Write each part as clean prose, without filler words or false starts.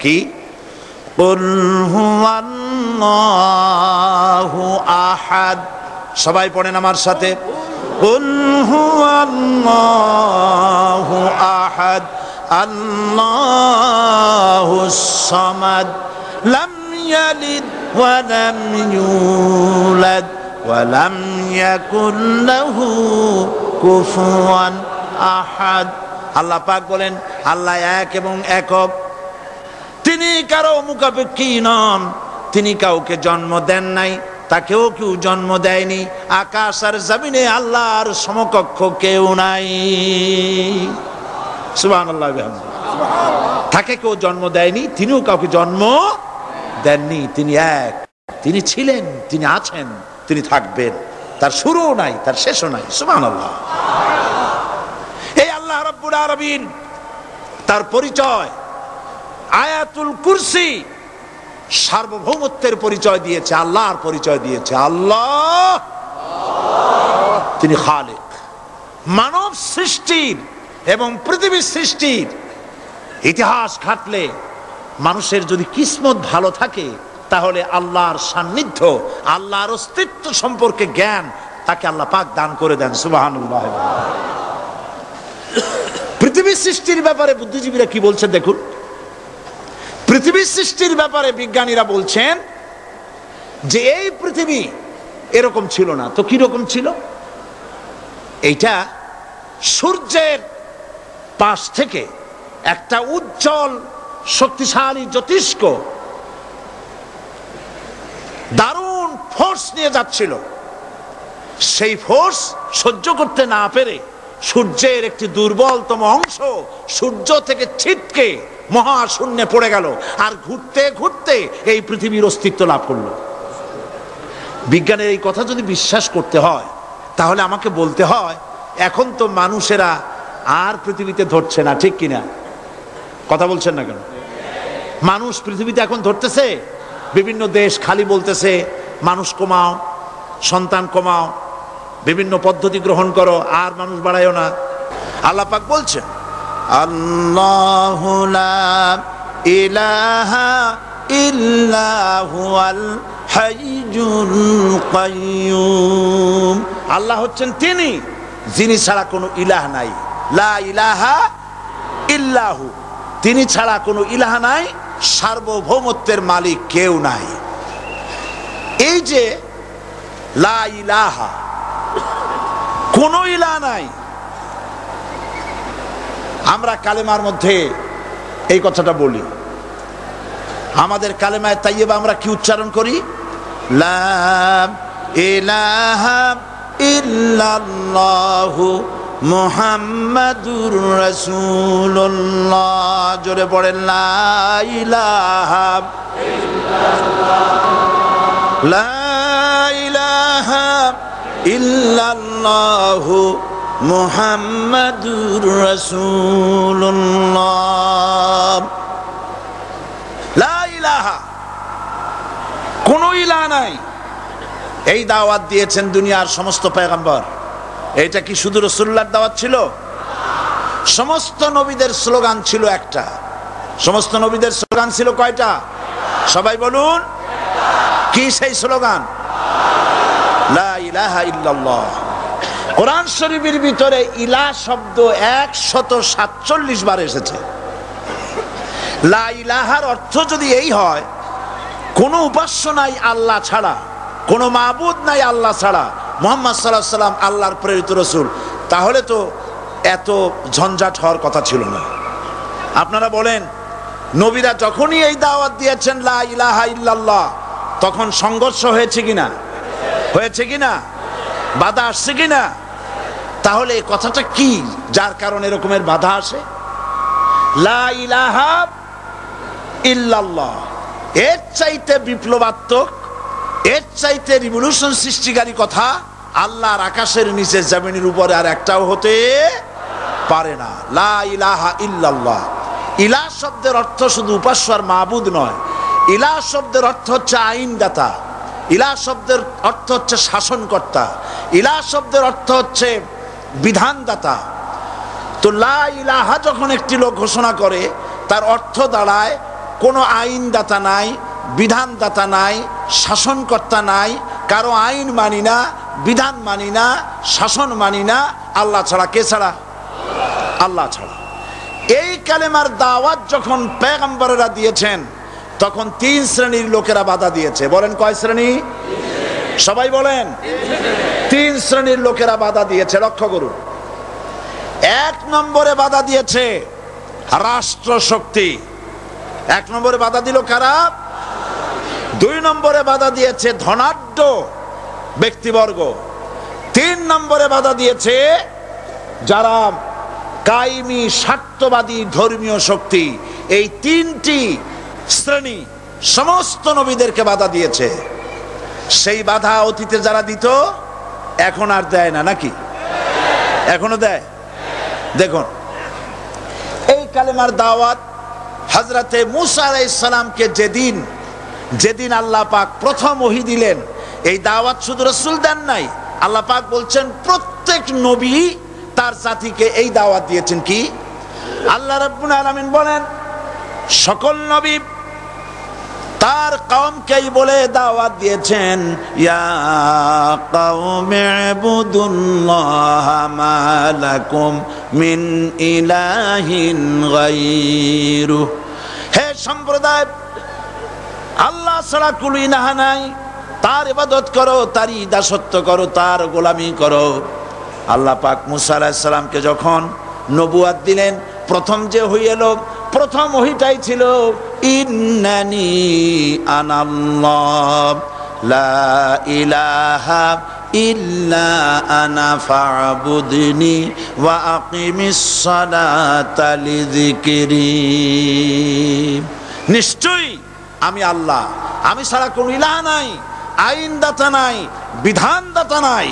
কি? কুল হুয়াল্লাহু আহাদ। সবাই পড়েন আমার সাথে, কুল হুয়াল্লাহু আহাদ আল্লাহুস সামাদ লাম ইয়ালিদ ওয়া লাম ইউলাদ ওয়া লাম ইয়াকুল লাহু কুফুয়ান আহাদ। আল্লাহ পাক বলেন, আল্লাহ এক এবং একক, তিনি কারো মুখাপেক্ষী নন, তিনি কাউকে জন্ম দেন নাই, তাকেও কেউ জন্ম দেয়নি। আকাশ আর জমিনে আল্লাহর সমকক্ষ কেউ নাই। সুবহানাল্লাহ। তাকে কেউ জন্ম দেয়নি, তিনিও কাউকে জন্ম দেননি। তিনি এক, তিনি ছিলেন, তিনি আছেন, তিনি থাকবেন। তার শুরুও নাই, তার শেষও নাই। সুবহানাল্লাহ। এই আল্লাহ রাব্বুল আলামিন তার পরিচয় আয়াতুল কুরসি সার্বভৌমত্বের পরিচয় দিয়েছে, আল্লাহর পরিচয় দিয়েছে। আল্লাহ তিনি খালিক। মানব সৃষ্টির এবং পৃথিবীর সৃষ্টির ইতিহাস ঘাটলে মানুষের যদি কিসমত ভালো থাকে, তাহলে আল্লাহর সান্নিধ্য, আল্লাহর অস্তিত্ব সম্পর্কে জ্ঞান তাকে আল্লাহ পাক দান করে দেন। সুবহানাল্লাহ। পৃথিবীর সৃষ্টির ব্যাপারে বুদ্ধিজীবীরা কি বলছেন দেখুন। পৃথিবীর সৃষ্টির ব্যাপারে বিজ্ঞানীরা বলছেন যে এই পৃথিবী এরকম ছিল না। তো কি রকম ছিল? এইটা সূর্যের পাশ থেকে একটা উজ্জ্বল শক্তিশালী জ্যোতিষ্ক দারুণ ফোর্স নিয়ে যাচ্ছিল। সেই ফোর্স সহ্য করতে না পেরে সূর্যের একটি দুর্বলতম অংশ সূর্য থেকে ছিটকে মহাশূন্যে পড়ে গেল, আর ঘুরতে ঘুরতে এই পৃথিবীর অস্তিত্ব লাভ করলো। বিজ্ঞানের এই কথা যদি বিশ্বাস করতে হয়, তাহলে আমাকে বলতে হয় এখন তো মানুষেরা আর পৃথিবীতে ধরছে না, ঠিক কিনা? কথা বলছেন না কেন? মানুষ পৃথিবীতে এখন ধরতেছে। বিভিন্ন দেশ খালি বলতেছে মানুষ কমাও, সন্তান কমাও, বিভিন্ন পদ্ধতি গ্রহণ করো, আর মানুষ বাড়ায়ও না। আল্লাহ পাক বলছেন, আল্লাহু লা ইলাহা ইল্লা হুয়াল হাইয়ুল কাইয়্যুম। আল্লাহ হচ্ছেন তিনি, যিনি ছাড়া কোনো ইলাহ নাই। লা ইলাহা ইল্লাহু, তিনি ছাড়া কোনো ইলাহ নাই, সার্বভৌমত্বের মালিক কেউ নাই। এই যে লা ইলাহা, কোনো ইলাহ নাই, আমরা কালেমার মধ্যে এই কথাটা বলি। আমাদের কালেমায়ে তাইয়্যিবা আমরা কি উচ্চারণ করি? লা ইলাহা ইল্লাল্লাহু মুহাম্মাদুর রাসূলুল্লাহ। জোরে পড়েন, লা ইলাহা ইল্লাল্লাহ, লা ইলাহা ইল্লাল্লাহু মুহাম্মাদুর রাসূলুল্লাহ। লা ইলাহা, কোনো ইলাহ নাই। এই দাওয়াত দিয়েছেন দুনিয়ার সমস্ত পয়গম্বর। এটা কি শুধু রাসূলুল্লাহর দাওয়াত ছিল? সমস্ত নবীদের স্লোগান ছিল একটা। সমস্ত নবীদের স্লোগান ছিল কয়টা? সবাই বলুন, কি সেই স্লোগান? লা ইলাহা ইল্লাল্লাহ। কোরআন শরীফের ভিতরে ইলাহ শব্দ 147 বার এসেছে। লা ইলাহার অর্থ যদি এই হয়, কোনো উপাস্য নাই আল্লাহ ছাড়া, কোনো মাবুদ নাই আল্লাহ ছাড়া, মুহাম্মদ সাল্লাল্লাহু আলাইহি ওয়াসাল্লাম আল্লাহর প্রেরিত রাসূল, তাহলে তো এত ঝঞ্ঝাট হওয়ার কথা ছিল না। আপনারা বলেন, নবীরা যখনই এই দাওয়াত দিয়েছেন লা ইলাহা ইল্লাল্লাহ, তখন সংঘর্ষ হয়েছে কিনা? হয়েছে কিনা? বাধা আসছে কিনা? তাহলে এই কথাটা কি যার কারণে এরকমের বাধা আসে? লা ইলাহা ইল্লাল্লাহ, এর চাইতে বিপ্লবাত্মক, এর চাইতে রিভলিউশন সৃষ্টিকারী কথা আল্লাহর আকাশের নিচে জমিনের উপরে আর একটাও হতে পারে না। লা ইলাহা ইল্লাল্লাহ। ইলাহ শব্দের অর্থ শুধু উপাস্য আর মাবুদ নয়। ইলাহ শব্দের অর্থ হচ্ছে আইনদাতা, ইলাহ শব্দের অর্থ হচ্ছে শাসনকর্তা, ইলাহ শব্দের অর্থ হচ্ছে বিধানদাতা। তো লা ইলাহা যখন একটি লোক ঘোষণা করে, তার অর্থ দাঁড়ায় কোনো আইনদাতা নাই, বিধানদাতা নাই, শাসনকর্তা নাই, কারো আইন মানি না, বিধান মানি না, শাসন মানি না, আল্লাহ ছাড়া। কে ছাড়া? আল্লাহ ছাড়া। এই কালেমার দাওয়াত যখন পয়গম্বরেরা দিয়েছেন তখন 3 শ্রেণীর লোকেরা বাধা দিয়েছে। বলেন কয় শ্রেণী? সবাই বলেন। 3 শ্রেণীর লোকেরা বাধা দিয়েছে। লক্ষ্য করুন। 1 নম্বরে বাধা দিয়েছে রাষ্ট্র শক্তি। 1 নম্বরে বাধা দিল কারা? 2 নম্বরে বাধা দিয়েছে ধনাঢ্য ব্যক্তিবর্গ। 3 নম্বরে বাধা দিয়েছে যারা কায়েমি স্বার্থবাদী ধর্মীয় শক্তি। এই 3টি শ্রেণী সমস্ত নবীদেরকে বাধা দিয়েছে। সেই বাধা অতীতে যারা দিত এখন আর দেয় না, নাকি? এখনো দেয়। দেখুন, এই কালেমার দাওয়াত হযরতে মূসা আলাইহিস সালামকে যেদিন আল্লাহ পাক প্রথম ওহী দিলেন, এই দাওয়াত শুধু রাসূল দেন নাই, আল্লাহ পাক বলছেন প্রত্যেক নবী তার জাতিকে এই দাওয়াত দিয়েছেন। কি? আল্লাহ রাব্বুল আলামিন বলেন সকল নবী তার কওমকেই বলে দাওয়াত দিয়েছেন, ইয়া কওমি ইবুদুল্লাহা মা লাকুম মিন ইলাহিন গায়রু। হে সম্প্রদায়, আল্লাহ ছাড়া কোনো ইলাহ নাই, তার ইবাদত করো, তারই দাসত্ব করো, তার গোলামি করো। আল্লাহ পাক মূসা আলাইহিস সালামকে যখন নবুয়াত দিলেন, প্রথম যে ওহী এলো, প্রথম ওহীটাই ছিল ইন্নানি আনাল্লাহ লা ইলাহা ইল্লা আনা ফা'বুদনি ওয়া আকিমিস সালাতা লিযিকরি। নিশ্চয়ই আমি আল্লাহ, আমি ছাড়া কোনো ইলাহ নাই, আইনদাতা নাই, বিধানদাতা নাই,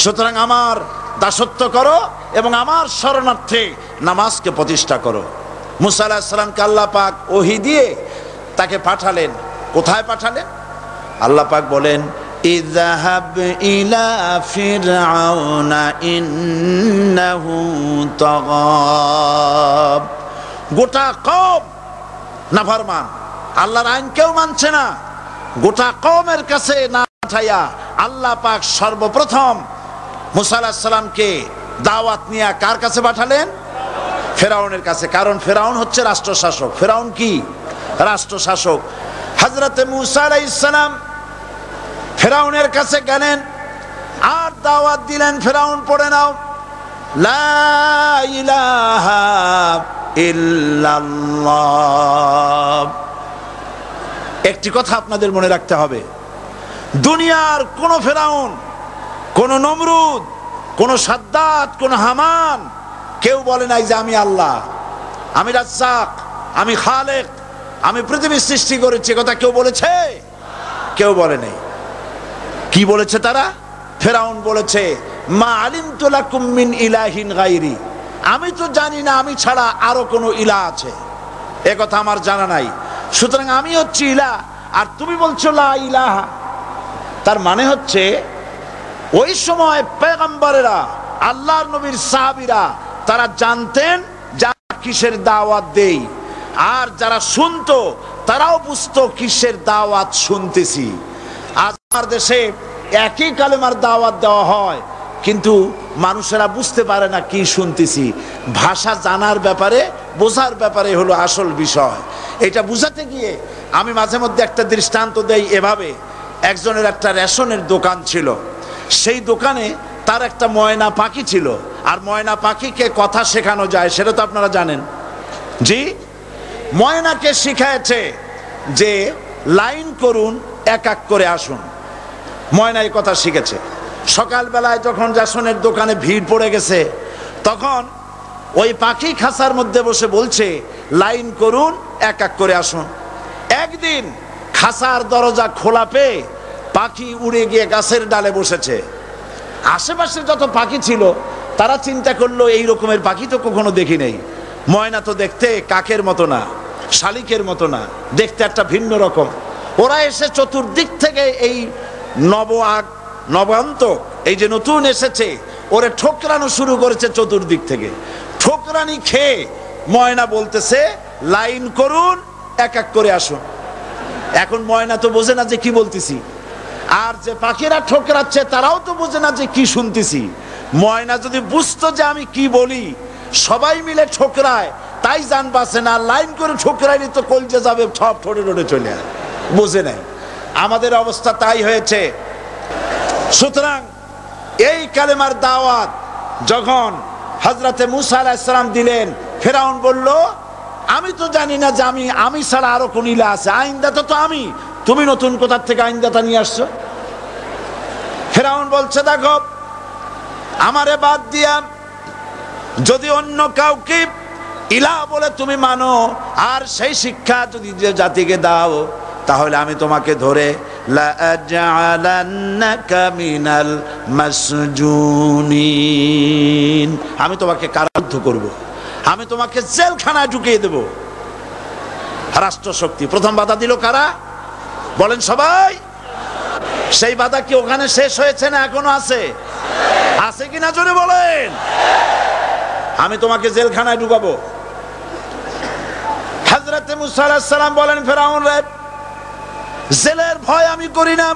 সুতরাং আমার দাসত্ব করো এবং আমার শরণার্থে নামাজকে প্রতিষ্ঠা করো। মূসা আলাইহিস সালামকে আল্লাহ পাক ওহী দিয়ে তাকে পাঠালেন। কোথায় পাঠালেন? আল্লাহ পাক বলেন, ইযহাব ইলা ফিরআউনা ইন্নাহু তাগা। গোটা কওম নাফরমান, আল্লাহর আইন কেউ মানছে না। গোটা কওমের কাছে না পাঠাইয়া আল্লাহ পাক সর্বপ্রথম মূসা আলাইহিস সালামকে দাওয়াত নিয়ে কার কাছে পাঠালেন? ফেরাউনের কাছে। কারণ ফেরাউন হচ্ছে রাষ্ট্রশাসক। ফেরাউন কি? রাষ্ট্রশাসক। হযরতে মূসা আলাইহিস সালাম ফেরাউনের কাছে গেলেন আর দাওয়াত দিলেন, ফেরাউন পড়ে নাও লা ইলাহা ইল্লাল্লাহ। একটি কথা আপনাদের মনে রাখতে হবে, দুনিয়ার কোন ফেরাউন, কোন নমরুদ, কোন সাদ্দাত, কোন হামান কেউ বলে নাই যে আমি আল্লাহ, আমি রাজ্জাক, আমি খালেক, আমি পৃথিবীর সৃষ্টি করেছি। কথা কেউ বলেছে? কেউ বলে নাই। কি বলেছে তারা? ফেরাউন বলেছে মা আলিমতু লাকুম মিন ইলাহিন গায়রি, আমি তো জানি না আমি ছাড়া আরো কোনো ইলাহ আছে, এ কথা আমার জানা নাই, সুতরাং আমি হচ্ছি ইলাহ আর তুমি বলছো লা ইলাহা। তার মানে হচ্ছে ওই সময় পয়গম্বরেরা, আল্লাহর নবীর সাহাবীরা তারা জানতেন যারা কিসের দাওয়াত দেই, আর যারা শুনতো তারাও বুঝতো কিসের দাওয়াত শুনতেছি। আজ আমার দেশে একই কালেমার দাওয়াত দেওয়া হয়, কিন্তু মানুষেরা বুঝতে পারে না কি শুনতেছি। ভাষা জানার ব্যাপারে, বোঝার ব্যাপারে হলো আসল বিষয়। এটা বুঝাতে গিয়ে আমি মাঝে মধ্যে একটা দৃষ্টান্ত দেই এভাবে। একজনের একটা রেশনের দোকান ছিল, সেই দোকানে তার একটা ময়না পাখি ছিল। আর ময়না পাখিকে কথা শেখানো যায় সেটা তো আপনারা জানেন। জি, ময়নাকে শিখায়েছে যে লাইন করুন, এক এক করে আসুন। ময়না এই কথা শিখেছে। সকালবেলায় যখন রেশনের দোকানে ভিড় পড়ে গেছে, তখন ওই পাখি খাঁচার মধ্যে বসে বলছে লাইন করুন, এক এক করে আসুন। একদিন খাঁচার দরজা খোলা পেয়ে পাখি উড়ে গিয়ে গাছের ডালে বসেছে। আশেপাশে যত পাখি ছিল তারা চিন্তা করলো এই রকমের পাখি তো কখনো দেখি নেই। ময়না তো দেখতে কাকের মতো না, শালিকের মতো না, দেখতে একটা ভিন্ন রকম। ওরা এসে চতুর্দিক থেকে এই নবান্তক, এই যে নতুন এসেছে, ওরে ঠোকরানো শুরু করেছে চতুর্দিক থেকে। ঠোকরানি খেয়ে ময়না বলতেছে লাইন করুন, এক এক করে আসো। এখন ময়না তো বোঝে না যে কি বলতেছি, আর যে পাখিরা ঠোকরাচ্ছে তারাও তো বোঝে না যে কি শুনতেছি। ময়না যদি বুঝতো যে আমি কি বলি, সবাই মিলে ঠোকরায়, তাই জান বাঁচে না, লাইন করে ঠোকরাইনি তো কলজে যাবে, সব ঠোঁটে ঠোঁটে চলে আসে, বোঝে নাই। আমাদের অবস্থা তাই হয়েছে। সুতরাং এই কালেমার দাওয়াত যখন হযরতে মুসা আলাইহিস সালাম দিলেন, ফেরাউন বলল আমি তো জানি না যে আমি ছাড়া আরো কোন ইলা আছে, আইনদাতা তো আমি, তুমি নতুন কোথা থেকে আইনদাতা নিয়ে আসছো? ফেরাউন বলছে দেখো, আমারে বাদ দিয়া যদি অন্য কাউকে ইলা বলে তুমি মানো, আর সেই শিক্ষা যদি যে জাতিকে দাও, তাহলে আমি তোমাকে ধরে লাআজআলান্নাকা মিনাল মাসজুনিন, আমি তোমাকে কারারুদ্ধ করব, আমি তোমাকে জেলখানায় ঢুকিয়ে দেব। রাষ্ট্রশক্তি প্রথম বাধা দিল কারা? বলেন সবাই। সেই বাধা কি ওখানে শেষ হয়েছে না এখনো আছে? আছে কিনা জোরে বলেন। আমি তোমাকে জেলখানায় ঢুকাবো। হযরতে মুসা আলাইহিস সালাম বলেন ফেরাউন রে, জেলের ভয় আমি করি না,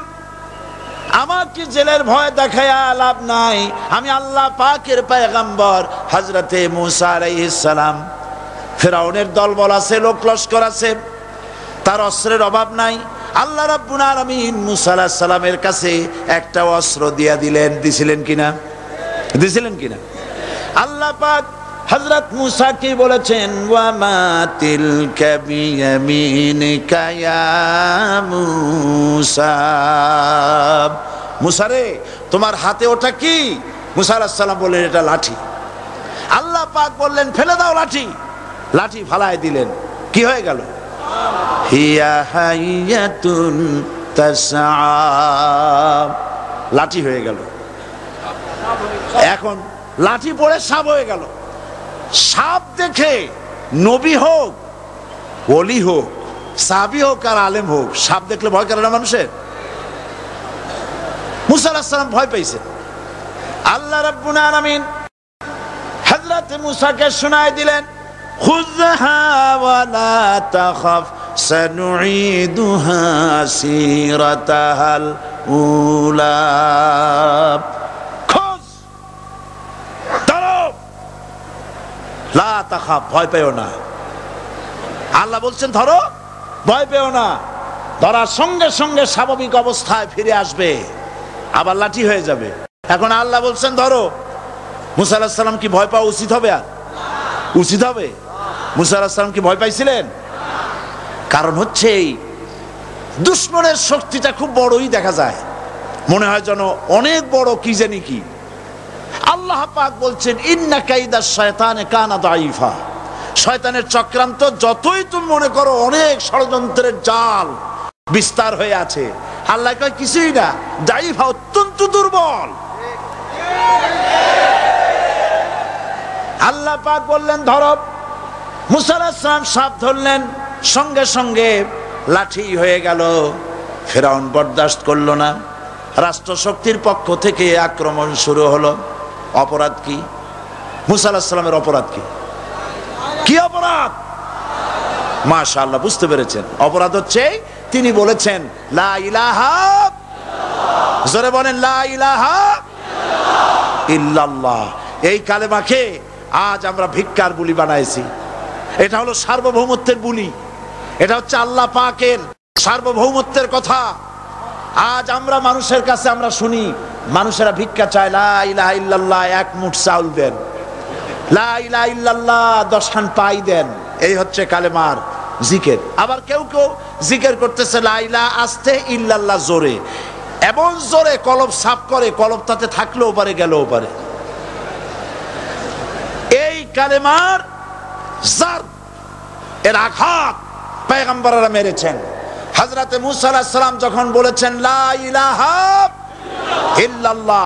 আমাকে জেলের ভয় দেখায়া লাভ নাই, আমি আল্লাহ পাকের পয়গম্বর হযরতে মুসা আলাইহিস সালাম। ফেরাউনের দলবল আছে, লোক লস্কর আছে, তার অস্ত্রের অভাব নাই। আল্লাহ রাব্বুল আলামিন মুসা আলাইহিস সালামের কাছে একটা অস্ত্র দিয়া দিলেন, দিছিলেন কিনা? আল্লাহ পাক হযরত মুসা কি বলেছেন, ওয়া মা তিলকা বিয়ামিনিকা ইয়া মুসা, মুসা রে তোমার হাতে ওটা কি? মুসা আলাইহিস সালাম বললেন এটা লাঠি। আল্লাহ পাক বললেন ফেলে দাও লাঠি, লাঠি ফালায় দিলেন, কি হয়ে গেল? হিয়া হাইয়াতুন তাসআ, লাঠি হয়ে গেল। এখন লাঠি পড়ে সাপ হয়ে গেল। সাপ দেখে নবী হোক, ওলি হোক, সাহাবী হোক আর আলেম হোক, সাপ দেখলে ভয় করে না মানুষের? মুসা আলাইহিস সালাম ভয় পাইছে। আল্লাহ রাব্বুল আলামিন হযরত মুসাকে শোনায় দিলেন, খুযহা ওয়া লা তাখাফ সানুঈদুহা সিরাতাহাল উলা, লা তাখাফ, ভয় পেও না। আল্লাহ বলছেন ধরো, ভয় পেও না। ধরার সঙ্গে সঙ্গে স্বাভাবিক অবস্থায় ফিরে আসবে, আবার লাঠি হয়ে যাবে। এখন আল্লাহ বলছেন ধরো, মুসা আলাইহিস সালাম কি ভয় পাওয়া উচিত হবে? আর উচিত হবে? মুসা আলাইহিস সালাম কি ভয় পাইছিলেন? কারণ হচ্ছে এই দুশমনের শক্তিটা খুব বড়ই দেখা যায়, মনে হয় যেন অনেক বড়, কি জানি কি। আল্লাহ পাক বলছেন ইন্না কাইদাশ শায়তানে কানা দাঈফা, শয়তানের চক্রান্ত যতই তুমি মনে করো অনেক ষড়যন্ত্রের জাল বিস্তার হয়ে আছে, আল্লাহ কয় কিছুই না, দাঈফা, অত্যন্ত দুর্বল। আল্লাহ পাক বললেন ধরো, মুসা আলাইহিস সালাম সাপ ধরলেন, সঙ্গে সঙ্গে লাঠি হয়ে গেল। ফেরাউন বরদাস্ত করলো না, রাষ্ট্রশক্তির পক্ষ থেকে আক্রমণ শুরু হলো। অপরাধ কি? মুসা আলাইহিস সালামের অপরাধ কি? কি অপরাধ? মাশাআল্লাহ, বুঝতে পেরেছেন। অপরাধ হচ্ছে তিনি বলেছেন লা ইলাহা, জোরে বলেন লা ইলাহা ইল্লাল্লাহ। এই কালেমাকে আজ আমরা ভিক্ষার বুলি বানাইছি। এটা হলো সার্বভৌমত্বের বুলি, এটা হচ্ছে আল্লাহ পাকের সার্বভৌমত্বের কথা। আজ আমরা মানুষের কাছে আমরা শুনি, মানুষেরা ভিক্ষা চায়, লা ইলাহা ইল্লাল্লাহ, এক মুঠ চাউল দেন, লা ইলাহা ইল্লাল্লাহ 10 খান পাই দেন। এই হচ্ছে কালেমার জিকির। আবার কেউ কেউ জিকির করতেছে লা ইলাহা আস্তে, ইল্লাল্লাহ জোরে, এমন জোরে কলব সাফ করে, কলব তাতে থাকলেও পারে গেলেও পারে। এই কালেমার জার, এর আঘাত পয়গম্বররা মেরেছেন। হযরতে মুসা আলাইহিস সালাম যখন বলেছেন লা ইলাহা ইল্লাল্লাহ,